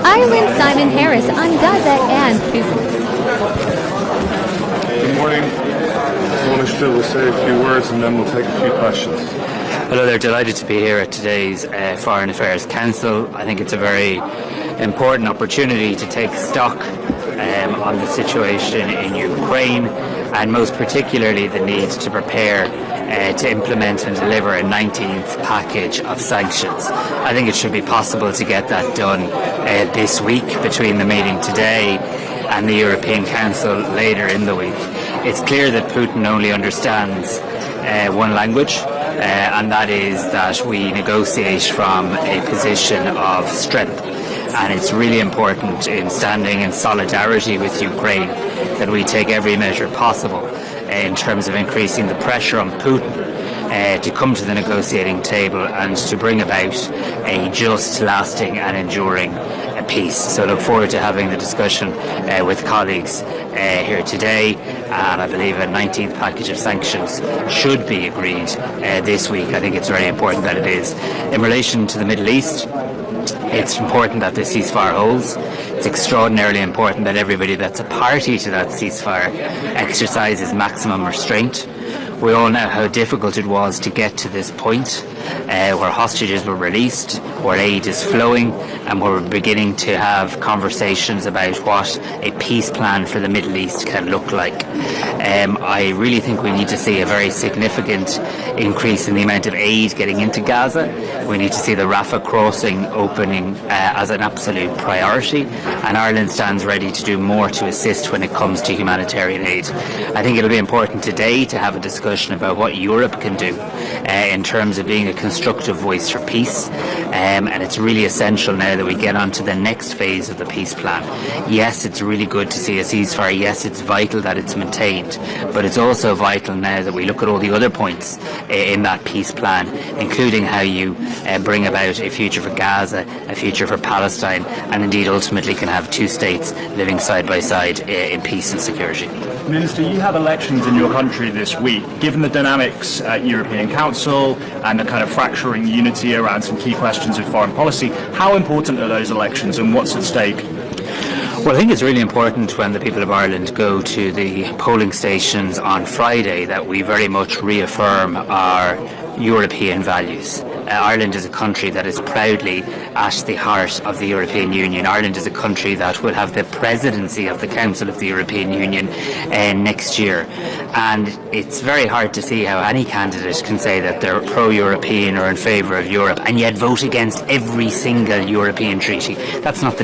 Ireland's Simon Harris on Gaza and Putin. Good morning. Taoiseach will say a few words and then we'll take a few questions. Hello there, delighted to be here at today's Foreign Affairs Council. I think it's a very important opportunity to take stock on the situation in Ukraine, and most particularly the need to prepare to implement and deliver a 19th package of sanctions. I think it should be possible to get that done this week between the meeting today and the European Council later in the week. It's clear that Putin only understands one language, and that is that we negotiate from a position of strength. And it's really important in standing in solidarity with Ukraine that we take every measure possible in terms of increasing the pressure on Putin to come to the negotiating table and to bring about a just, lasting and enduring peace. So I look forward to having the discussion with colleagues here today, and I believe a 19th package of sanctions should be agreed this week. I think it's very important that it is. In relation to the Middle East, it's important that the ceasefire holds. It's extraordinarily important that everybody that's a party to that ceasefire exercises maximum restraint. We all know how difficult it was to get to this point where hostages were released, where aid is flowing, and where we're beginning to have conversations about what a peace plan for the Middle East can look like. I really think we need to see a very significant increase in the amount of aid getting into Gaza. We need to see the Rafah crossing opening as an absolute priority, and Ireland stands ready to do more to assist when it comes to humanitarian aid. I think it'll be important today to have a discussion about what Europe can do in terms of being a constructive voice for peace, and it's really essential now that we get on to the next phase of the peace plan. Yes, it's really good to see a ceasefire. Yes, it's vital that it's maintained, but it's also vital now that we look at all the other points in that peace plan, including how you bring about a future for Gaza, a future for Palestine, and indeed ultimately can have two states living side by side in peace and security. Minister, you have elections in your country this week. Given the dynamics at European Council and the kind of fracturing unity around some key questions of foreign policy, how important are those elections and what's at stake? Well, I think it's really important when the people of Ireland go to the polling stations on Friday that we very much reaffirm our European values. Ireland is a country that is proudly at the heart of the European Union. Ireland is a country that will have the presidency of the Council of the European Union next year. And it's very hard to see how any candidate can say that they're pro-European or in favour of Europe and yet vote against every single European treaty. That's not the